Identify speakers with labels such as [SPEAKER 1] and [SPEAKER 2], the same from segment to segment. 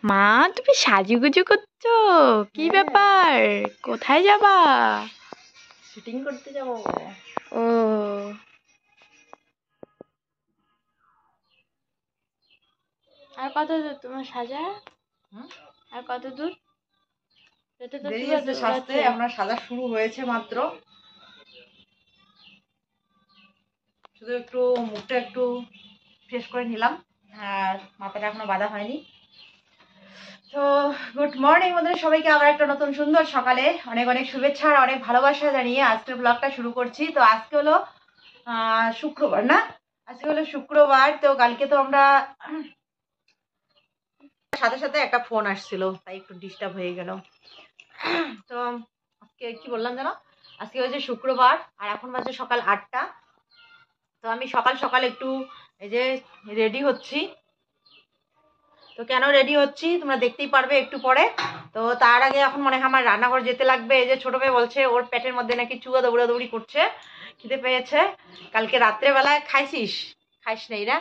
[SPEAKER 1] মা, তুমি সাজুগুজু করছো? কি ব্যাপার? কোথায় যাবা?
[SPEAKER 2] শুটিং করতে যাব।
[SPEAKER 1] ও, আর কত দূর তোমার সাজা? আর কত দূর? এটা তো
[SPEAKER 2] দেরি
[SPEAKER 1] চুড়া
[SPEAKER 2] আছে সাজতে, আপনার সাজা শুরু হয়েছে মাত্র। শুধু একটু মুখটা একটু ফ্রেশ করে নিলাম, আর মাথাটা এখনো বাঁধা হয়নি। তো গুড মর্নিং বন্ধুরা, সবাইকে আবার একটা নতুন সুন্দর সকালে অনেক অনেক শুভেচ্ছা আর অনেক ভালোবাসা জানিয়ে আজকের ব্লগটা শুরু করছি। তো আজকে হলো শুক্রবার, না? আজকে হলো শুক্রবার। তো কালকে তো আমরা সাথে সাথে একটা ফোন আসছিল, তাই একটু ডিস্টার্ব হয়ে গেল। তো আজকে কি বললাম জানো, আজকে হচ্ছে শুক্রবার আর এখন বাজে সকাল 8টা। তো আমি সকাল সকাল একটু এই যে রেডি হচ্ছি। তো কেন রেডি হচ্ছি তোমরা দেখতেই পারবে একটু পরে। তো তার আগে এখন মনে হয় আমার রান্নাঘর যেতে লাগবে। এই যে ছোট মেয়ে বলছে ওর পেটের মধ্যে নাকি চুয়া দৌড়াদৌড়ি করছে, খিদে পেয়েছে। কালকে রাত্রেবেলায় খাইছিস? খাইস নাই না?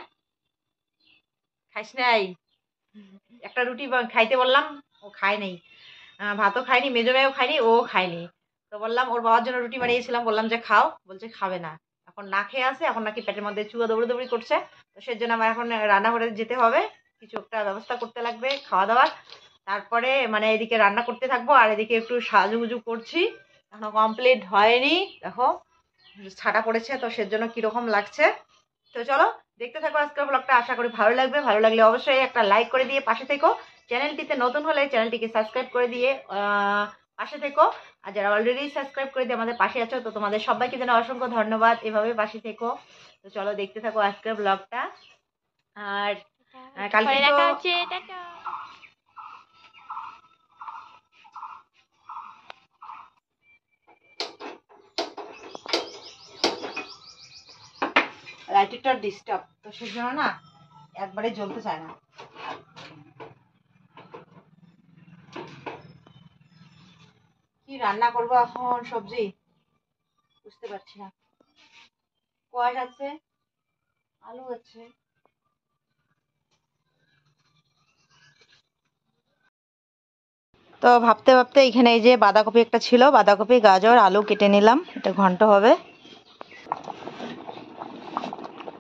[SPEAKER 2] খাইস নাই? একটা রুটি খাইতে বললাম, ও খায় নাই। ভাতও খায়নি, মেজো মেয়েও খায়নি, ও খায়নি। তো বললাম ওর বাবার জন্য রুটি বানিয়েছিলাম, বললাম যে খাও, বলছে খাবে না। এখন না খেয়ে আছে, এখন নাকি পেটের মধ্যে চুয়া দৌড়াদৌড়ি করছে। তো সেজন্য আমার এখন রান্নাঘরে যেতে হবে, কিছু একটা ব্যবস্থা করতে লাগবে খাওয়া দাওয়ার। তারপরে মানে এদিকে রান্না করতে থাকবো আর এদিকে একটু সাজুগুজু করছি, এখনো কমপ্লিট হয়নি। দেখো ছাটা পড়েছে, তো সেজন্য কিরকম লাগছে। তো চলো দেখতে থাকো আজকের ব্লগটা, আশা করি ভালো লাগবে। ভালো লাগলে অবশ্যই একটা লাইক করে দিয়ে পাশে থেকো। চ্যানেলটিতে নতুন হলে চ্যানেলটিকে সাবস্ক্রাইব করে দিয়ে পাশে থেকো। আর যারা অলরেডি সাবস্ক্রাইব করে দিয়ে আমাদের পাশে আছো, তো তোমাদের সবাইকে যেন অসংখ্য ধন্যবাদ, এভাবে পাশে থেকো। তো চলো দেখতে থাকো আজকের ব্লগটা। আর কালকে তো লাইটারটা ডিস্টার্ব, তো সেজন্য না একবারে জ্বলতে চায় না। কি রান্না করবো এখন, সবজি বুঝতে পারছি না। কোয়াশ আছে, আলু আছে। তো ভাবতে ভাবতে এখানে এই যে বাঁধাকপি একটা ছিল, বাঁধাকপি গাজর আলু কেটে নিলাম, এটা ঘন্ট হবে।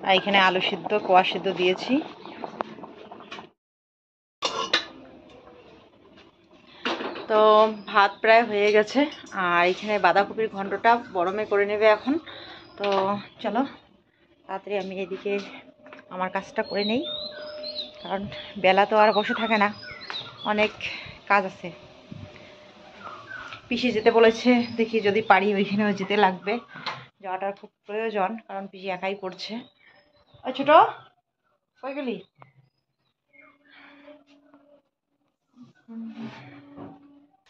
[SPEAKER 2] আর এখানে আলু সিদ্ধ কোয়াশ সিদ্ধ দিয়েছি। তো ভাত প্রায় হয়ে গেছে, আর এখানে বাঁধাকপির ঘন্টটা গরমে করে নেবে এখন। তো চলো তাড়াতাড়ি আমি এদিকে আমার কাজটা করে নেই, কারণ বেলা তো আর বসে থাকে না, অনেক কাজ আছে। পিসি যেতে বলেছে, দেখি যদি পারি ওইখানেও যেতে লাগবে, যাওয়াটার খুব প্রয়োজন, কারণ পিসি একাই করছে। ওই ছোট কই গেলি?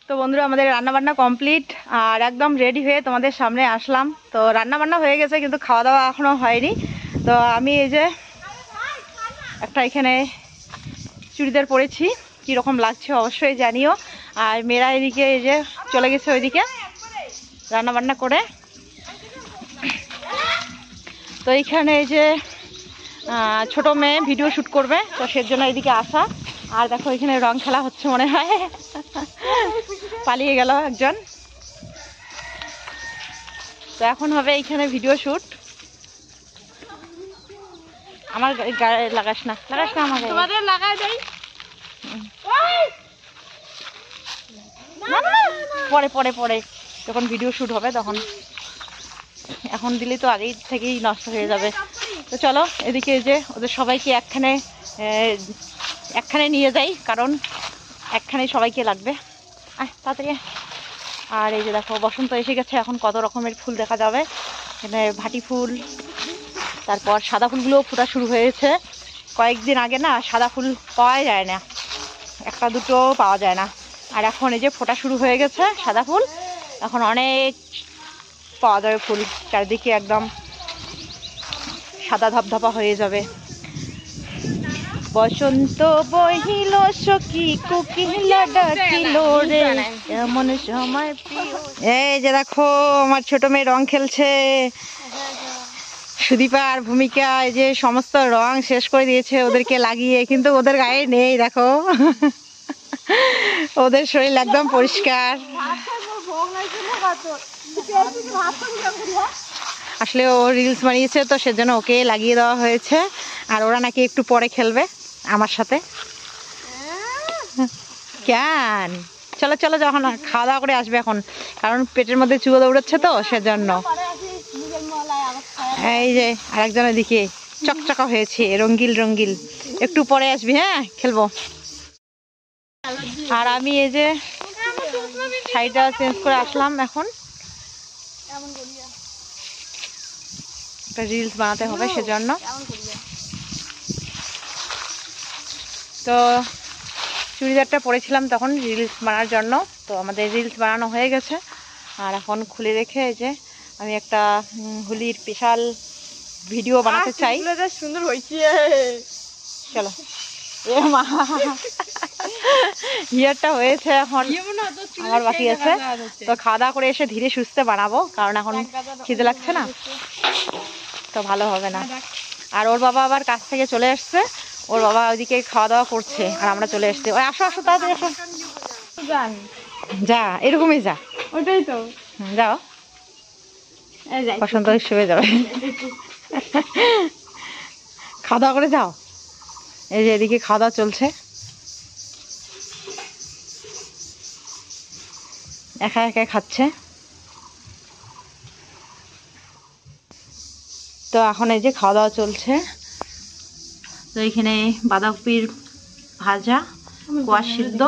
[SPEAKER 2] তো বন্ধুরা আমাদের রান্নাবান্না কমপ্লিট আর একদম রেডি হয়ে তোমাদের সামনে আসলাম। তো রান্নাবান্না হয়ে গেছে কিন্তু খাওয়া দাওয়া এখনও হয়নি। তো আমি এই যে একটা এখানে চুড়িদার পরেছি, কীরকম লাগছে অবশ্যই জানিও। আর মেয়েরা এদিকে এই যে চলে গেছে ওইদিকে রান্নাবান্না করে। তো এইখানে এই যে ছোটো মেয়ে ভিডিও শ্যুট করবে, তো সেজন্য এদিকে আসা। আর দেখো এখানে রং খেলা হচ্ছে মনে হয়, পালিয়ে গেল একজন। তো এখন হবে এইখানে ভিডিও শ্যুট। আমার গায়ে লাগাস না, লাগাস না আমার গায়ে, লাগাই দেই। পরে পরে পরে যখন ভিডিও শ্যুট হবে তখন, এখন দিলে তো আগেই থেকেই নষ্ট হয়ে যাবে। তো চলো এদিকে যে ওদের সবাইকে একখানে নিয়ে যাই, কারণ একখানে সবাইকে লাগবে। তাড়াতাড়ি। আর এই যে দেখো বসন্ত এসে গেছে, এখন কত রকমের ফুল দেখা যাবে। এখানে ভাটি ফুল, তারপর সাদা ফুলগুলোও ফোটা শুরু হয়েছে। কয়েকদিন আগে না সাদা ফুল পাওয়া যায় না, একটা দুটো পাওয়া যায় না। আর এখন এই যে ফোটা শুরু হয়ে গেছে সাদা ফুল, এখন অনেক পাওয়া যাবে ফুল, চারিদিকে একদম সাদা ধপধপা হয়ে যাবে। বসন্ত বহিল সখী কোকিলা ডাকিল রে, এমন সময়। এই যে দেখো আমার ছোট মেয়ে রং খেলছে। সুদীপা আর ভূমিকা এই যে সমস্ত রং শেষ করে দিয়েছে ওদেরকে লাগিয়ে, কিন্তু ওদের গায়ে নেই দেখো। ওদের শরীর একদম পরিষ্কার। আসলে ও রিলস বানিয়েছে তো সেজন্য ওকে লাগিয়ে দেওয়া হয়েছে। আর ওরা নাকি একটু পরে খেলবে আমার সাথে। কেন চলো চলো, যখন খাওয়া দাওয়া করে আসবে এখন, কারণ পেটের মধ্যে চুয়ো দৌড়াচ্ছে তো সেজন্য। এই যে আরেকজনের দিকে চকচকা হয়েছে, রঙ্গিল রঙ্গিল, একটু পরে আসবি, হ্যাঁ খেলবো। আর আমি এই যে শাড়িটা চেঞ্জ করে আসলাম, এখন একটা রিলস বানাতে হবে সেজন্য। তো চুড়িদারটা পরেছিলাম তখন রিলস বানানোর জন্য, তো আমাদের রিলস বানানো হয়ে গেছে। আর এখন খুলে রেখে এই যে আমি একটা হোলির স্পেশাল ভিডিও বানাতে চাই।
[SPEAKER 1] সুন্দর হয়েছে,
[SPEAKER 2] চলো। এ মা, হিয়ারটা হয়েছে, এখন আমার বাকি আছে। তো খাওয়া দাওয়া করে এসে ধীরে সুস্থে বানাবো, কারণ এখন খিদে লাগছে না তো ভালো হবে না। আর ওর বাবা আবার কাছ থেকে চলে আসছে, ওর বাবা ওইদিকে খাওয়া দাওয়া করছে আর আমরা চলে এসছি। ওই আসো আসো তাড়াতাড়ি আসো, যা এরকমই যা,
[SPEAKER 1] ওটাই তো
[SPEAKER 2] যাও বসন্ত হিসেবে যাবে। খাওয়া দাওয়া করে যাও। এই যে এদিকে খাওয়া দাওয়া চলছে, একা একা খাচ্ছে। তো এখন এই যে খাওয়া দাওয়া চলছে। তো এখানে বাঁধাকপির ভাজা, কোয়াশ সিদ্ধ,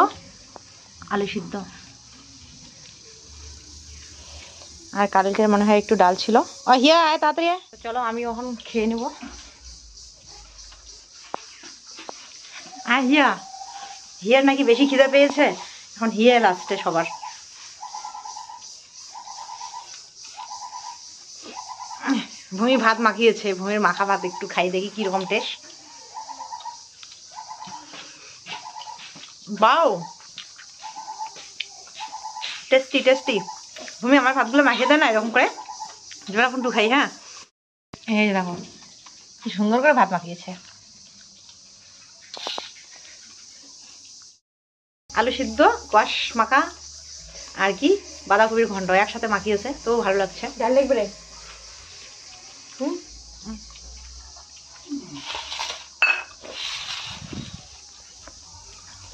[SPEAKER 2] আলু সিদ্ধ, আর কালকের মনে হয় একটু ডাল ছিল। ও হিয়া আয় তাড়াতাড়ি আয়। চলো আমি এখন খেয়ে নেব। আর হিয়া, হিয়ার নাকি বেশি খিদে পেয়েছে, এখন হিয়া লাস্টে সবার। ভূমি ভাত মাখিয়েছে, ভূমির মাখা ভাত একটু খাই দেখি কিরকম টেস্ট। বাও, টেস্টি টেস্টি। ভূমি আমার ভাতগুলো মাখিয়ে দেয় না এরকম করে, যেটা একটু খাই। হ্যাঁ এই দেখো কি সুন্দর করে ভাত মাখিয়েছে। আলু সিদ্ধ, কোয়াশ মাখা, আর কি বাঁধাকপির ঘন্ট একসাথে মাখিয়েছে, তো ভালো লাগছে।
[SPEAKER 1] ডাল লাগবে রে।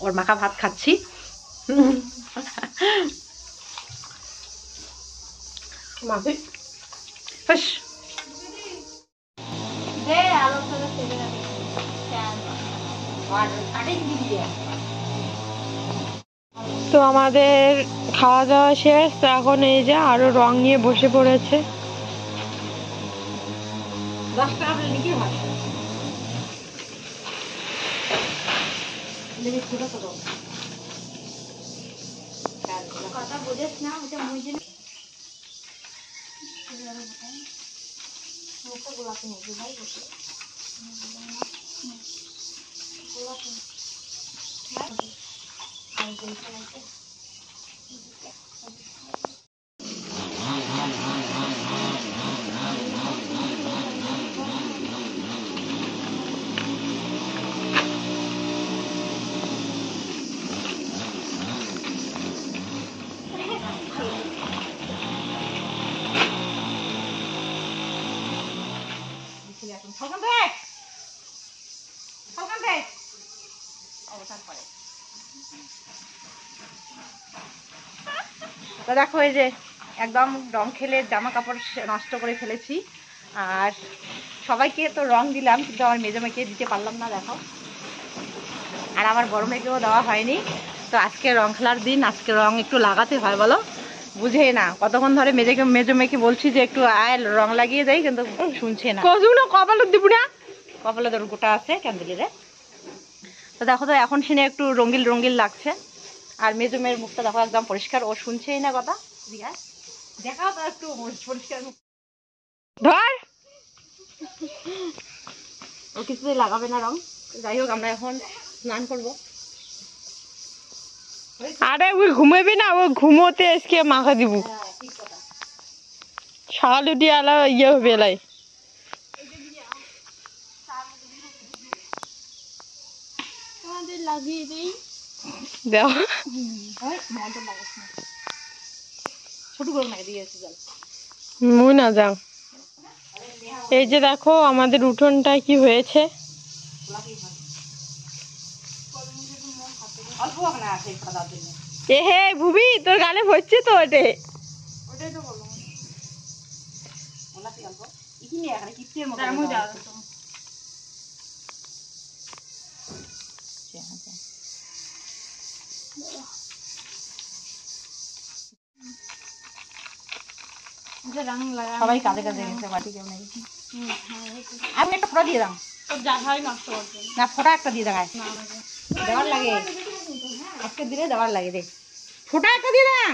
[SPEAKER 2] ওর মাখা ভাত খাচ্ছি।
[SPEAKER 1] তো আমাদের খাওয়া দাওয়া শেষ, তো এখন এই যে আরো রং নিয়ে বসে পড়েছে।
[SPEAKER 2] কথা বুঝেছ না, ওটা মুই মুখটা গোলাপি নেই ভাই, বসে গোলাপি তো দেখো এই যে একদম রং খেলে জামা কাপড় নষ্ট করে ফেলেছি। আর সবাইকে তো রং দিলাম, কিন্তু আমার মেজো মেয়েকে দিতে পারলাম না দেখো। আর আমার বড় মেয়েকেও দেওয়া হয়নি। তো আজকে রং খেলার দিন, আজকে রং একটু লাগাতে হয় বলো, বুঝেই না। কতক্ষণ ধরে মেজো মেয়েকে বলছি যে একটু আয় রং লাগিয়ে দেয়, কিন্তু শুনছে না।
[SPEAKER 1] কপালের দিব না,
[SPEAKER 2] কপালে তোর গোটা আছে ক্যান্ডেলিরে। তো দেখো তো এখন শুনে একটু রঙিল রঙিল লাগছে। আর মেজো মেয়ের মুখটা দেখো একদম পরিষ্কার, ও শুনছেই না কথা। দেখাও তো একটু পরিষ্কার মুখ।
[SPEAKER 1] ধর
[SPEAKER 2] ও কিছুতেই লাগাবে না রং। যাই হোক আমরা এখন স্নান করবো।
[SPEAKER 1] আরে ওই ঘুমাবি না, ওই ঘুমোতে আজকে মাখা দিব। সকালে উঠে আলা ইয়ে হবে এলাই।
[SPEAKER 3] তোমাদের লাগিয়ে দিই।
[SPEAKER 1] দাও
[SPEAKER 2] ছোট করে না দিয়েছি জল
[SPEAKER 1] মুই না যাও। এই যে দেখো আমাদের উঠোনটায় কি হয়েছে।
[SPEAKER 2] অল্প না আছে খাওয়ার জন্য
[SPEAKER 1] এ হে ভুবি তোর গালে হচ্ছে তো ওটে।
[SPEAKER 2] ওটাই তো বললাম ওলাকি অল্প ইকিনি এখানে কিপটের মতো
[SPEAKER 1] আমি যাও
[SPEAKER 2] সবাই কাজে কাজে গেছে বাড়ি কেউ নেই আমি একটা ফোটা দিয়ে দাও না ফোটা একটা দিয়ে দেখায় দেওয়ার লাগে আজকে দিলে দেওয়ার লাগে রে ফোটা একটা দিয়ে দাও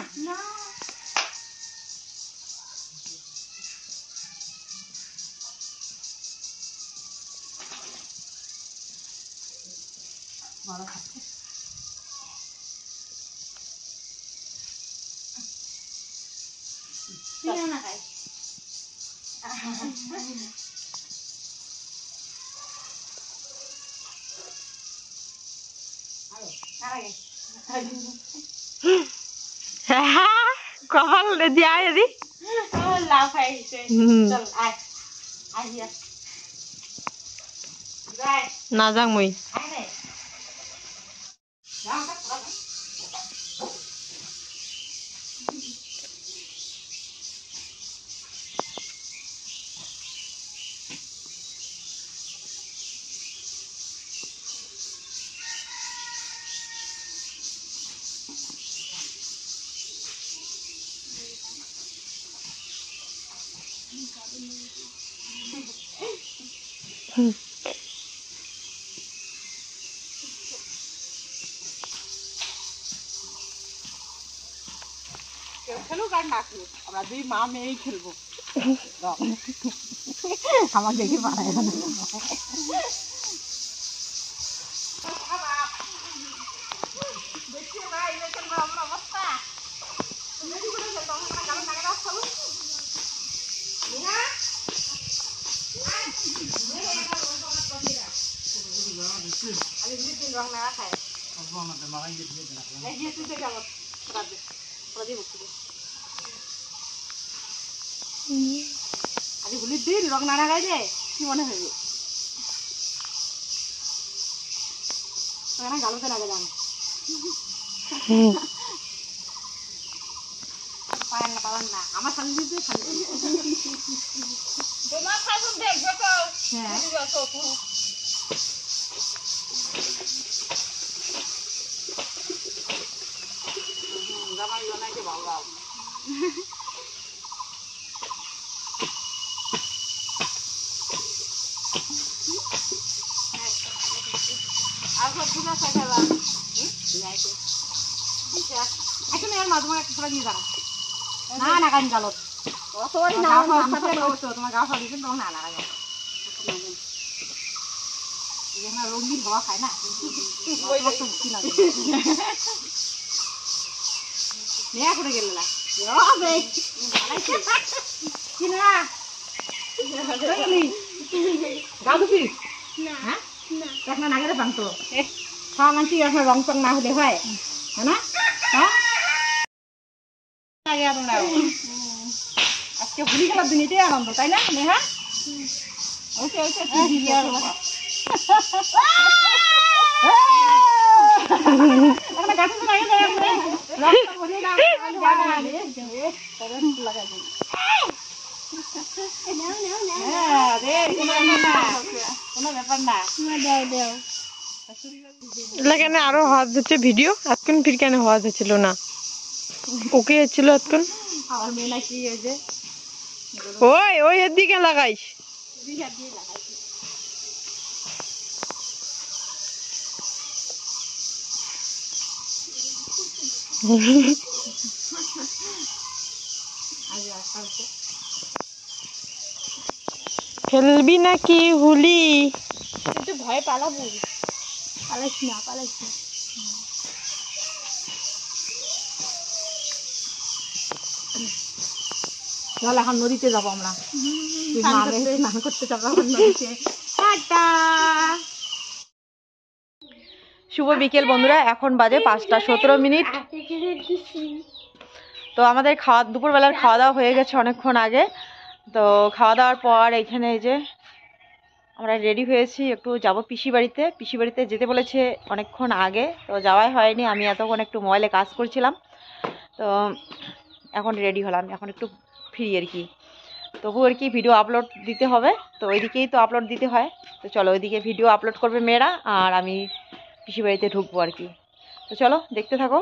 [SPEAKER 1] কপাল দিয়া দি
[SPEAKER 2] লাভ খাইছে চল আয় আহিয়া যাই
[SPEAKER 1] না যাং মুই
[SPEAKER 2] আয় নে যাও খেলুক আর না খেলুক আমরা দুই মা মেয়েই খেলবো আমার দেখে পাড়ায় রং না খায় আজি হোলির দিন রং না লাগাই যে কি মনে হইবে গালোতে লাগে জানো পারেন না পারেন না আমার সামনে দিতে তোমার শাশুড় দেখবে তো হ্যাঁ জামাই বানাইতে ভালো আর সব পূজা শেখালা এখন এর মাঝে একটা তোরা নিয়ে যাবো না না কান গালত তোমার গাও সারি কিন্তু না না রঙিন হওয়া খায় না নেয়া করে গেল না নাগেরে পাংতো খাওয়া মানছি এখন রং চং না হলে হয় না আজকে হোলি খেলার দিনেতে আনন্দ তাই না নেহা
[SPEAKER 1] কেন আরো হওয়া যাচ্ছে ভিডিও এতক্ষণ ফির কেন হওয়া যাচ্ছিল না ওকে হচ্ছিল এতক্ষণ
[SPEAKER 2] আমার মেয়ে নাকি ওই যে
[SPEAKER 1] ওই ওই এর দিকে লাগাইস খেলবি নাকি হোলি
[SPEAKER 2] একটু ভয় পালাবো পালাইস না চল এখন নদীতে যাবো আমরা স্নান করতে যাবো এখন নদীতে টাটা শুভ বিকেল বন্ধুরা, এখন বাজে 5:17। তো আমাদের দুপুরবেলার খাওয়া দাওয়া হয়ে গেছে অনেকক্ষণ আগে। তো খাওয়া দাওয়ার পর এখানে এই যে আমরা রেডি হয়েছি, একটু যাব পিসি বাড়িতে যেতে বলেছে অনেকক্ষণ আগে, তো যাওয়াই হয়নি। আমি এতক্ষণ একটু মোবাইলে কাজ করছিলাম, তো এখন রেডি হলাম, এখন একটু ফ্রি আর কি। তবু আর কি ভিডিও আপলোড দিতে হবে, তো ওইদিকেই তো আপলোড দিতে হয়। তো চলো ওইদিকে ভিডিও আপলোড করবে মেয়েরা, আর আমি পিসি বাড়িতে ঢুকবো আর কি। তো চলো দেখতে থাকো,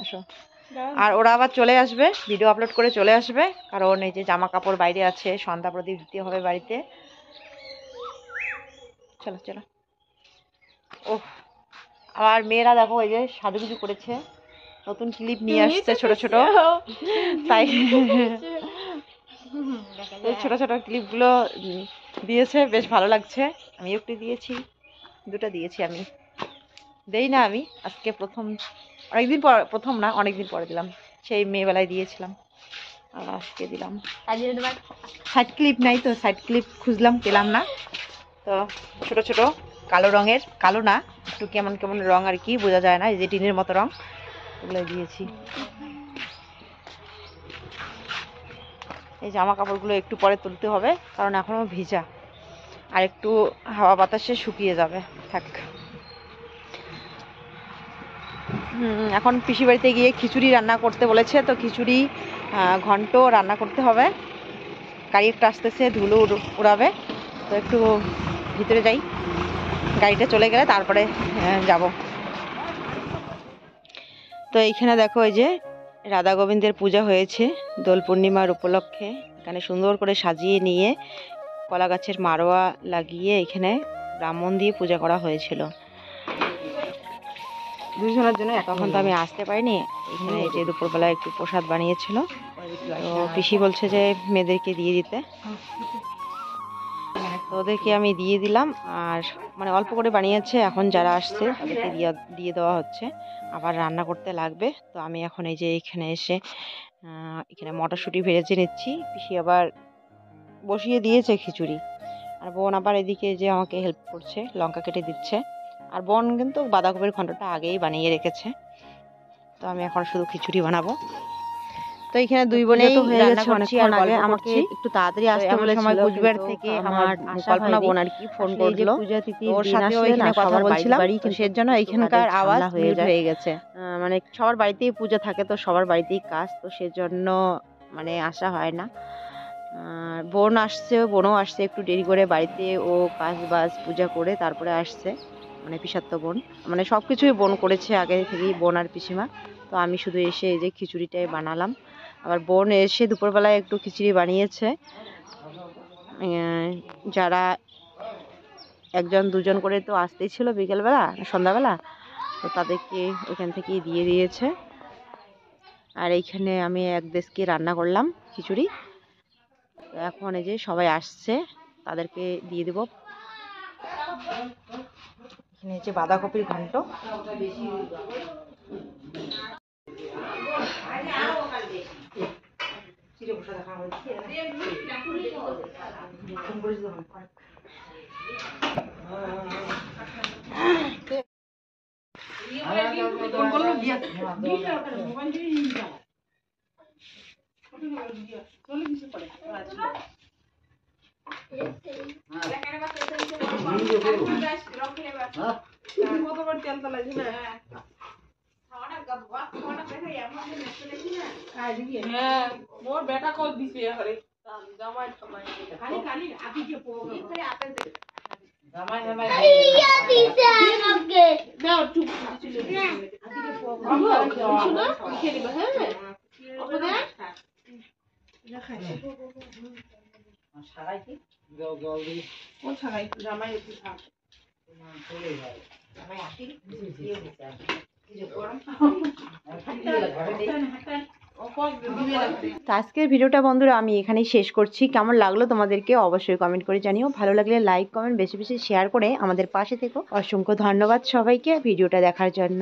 [SPEAKER 2] আসো। আর ওরা আবার চলে আসবে, ভিডিও আপলোড করে চলে আসবে, কারণ এই যে জামা কাপড় বাইরে আছে, সন্ধ্যা প্রদীপ দিতে হবে বাড়িতে। চলো চলো। ওহ, আমার মেয়েরা দেখো এই যে সাজুগুজু করেছে, নতুন ক্লিপ নিয়ে আসছে ছোট ছোট, তাই ছোট ছোট ক্লিপগুলো দিয়েছে, বেশ ভালো লাগছে। আমি একটু দিয়েছি, দুটো দিয়েছি, আমি দেই না, আমি আজকে প্রথম, অনেকদিন পর, প্রথম না অনেকদিন পরে দিলাম, সেই মেয়েবেলায় দিয়েছিলাম আর আজকে দিলাম। সাইড ক্লিপ নাই তো, সাইড ক্লিপ খুঁজলাম, পেলাম না। তো ছোট ছোট কালো রঙের, কালো না একটু কেমন কেমন রং আর কি, বোঝা যায় না, এই যে টিনের মতো রং, ওগুলো দিয়েছি। এই জামা কাপড়গুলো একটু পরে তুলতে হবে, কারণ এখনও ভিজা, আর একটু হাওয়া বাতাসে শুকিয়ে যাবে। থাক, এখন পিসি বাড়িতে গিয়ে খিচুড়ি রান্না করতে বলেছে, তো খিচুড়ি ঘন্ট রান্না করতে হবে। গাড়ি একটা আসতেছে, ধুলো উড়াবে, তো একটু ভিতরে যাই, গাড়িটা চলে গেলে তারপরে যাব। তো এইখানে দেখো এই যে রাধা গোবিন্দের পূজা হয়েছে দোল পূর্ণিমার উপলক্ষে। এখানে সুন্দর করে সাজিয়ে নিয়ে কলা গাছের মারোয়া লাগিয়ে এখানে ব্রাহ্মণ দিয়ে পূজা করা হয়েছিল দুজনের জন্য। তখন তো আমি আসতে পারিনি, এখানে এই যে দুপুরবেলা একটু প্রসাদ বানিয়েছিল, তো পিসি বলছে যে মেয়েদেরকে দিয়ে দিতে, তো ওদেরকে আমি দিয়ে দিলাম। আর মানে অল্প করে বানিয়েছে, এখন যারা আসছে তাদেরকে দিয়ে দেওয়া হচ্ছে, আবার রান্না করতে লাগবে। তো আমি এখন এই যে এখানে এসে এখানে মটরশুঁটি ভেজে নিচ্ছি, পিসি আবার বসিয়ে দিয়েছে খিচুড়ি, আর বোন আবার এদিকে যে আমাকে হেল্প করছে, লঙ্কা কেটে দিচ্ছে। আর বোন কিন্তু বাঁধাকপির ঘন্টটা আগেই বানিয়ে রেখেছে, তো আমি এখন শুধু খিচুড়ি বানাবো। তো এখানে দুই বোনেই রান্না করছি, আর আগে আমাকে একটু তাড়াতাড়ি আসতে বলেছিল, কুচবিহার থেকে আমার কল্পনা বোন আর কি ফোন করলো, ওর সাথেও এখানে কথা বলছিলাম, তো সেজন্য এখানকার আওয়াজ হয়ে গেছে। মানে সবার বাড়িতেই পূজা থাকে, তো সবার বাড়িতেই কাজ, তো সেজন্য মানে আসা হয় না। বোন আসছে, বোনও আসছে একটু দেরি করে বাড়িতে, ও কাজ বাজ পূজা করে তারপরে আসছে, মানে পিসাত্ত বোন, মানে সব কিছুই বোন করেছে আগে থেকেই, বোন আর পিসিমা। তো আমি শুধু এসে এই যে খিচুড়িটাই বানালাম। আবার বোন এসে দুপুরবেলায় একটু খিচুড়ি বানিয়েছে, যারা একজন দুজন করে তো আসতেই ছিল বিকেলবেলা সন্ধ্যাবেলা, তো তাদেরকে ওইখান থেকেই দিয়ে দিয়েছে। আর এইখানে আমি এক দেশকে রান্না করলাম খিচুড়ি, এখন এই যে সবাই আসছে, তাদেরকে দিয়ে দেব। এখানে হচ্ছে বাঁধাকপির ঘন্ট,
[SPEAKER 3] মোর বেটা কল দিছে আরে জামাই জামাই খালি খালি আপি কে পড়ো জামাই জামাই ইয়া দিছে আমাকে দাও চুপ চলে আপি কে পড়ো শুনো লিখে দিবা হ্যাঁ ওখানে না খাই সারাই কি দাও দাও দিই কোন সারাই জামাই একটু খা চলে যায় জামাই আপি দিয়ে দিছে কি যে গরম
[SPEAKER 2] তো আজকের ভিডিওটা বন্ধুরা আমি এখানেই শেষ করছি। কেমন লাগলো তোমাদেরকে অবশ্যই কমেন্ট করে জানিও, ভালো লাগলে লাইক কমেন্ট বেশি বেশি শেয়ার করে আমাদের পাশে থেকো। অসংখ্য ধন্যবাদ সবাইকে ভিডিওটা দেখার জন্য।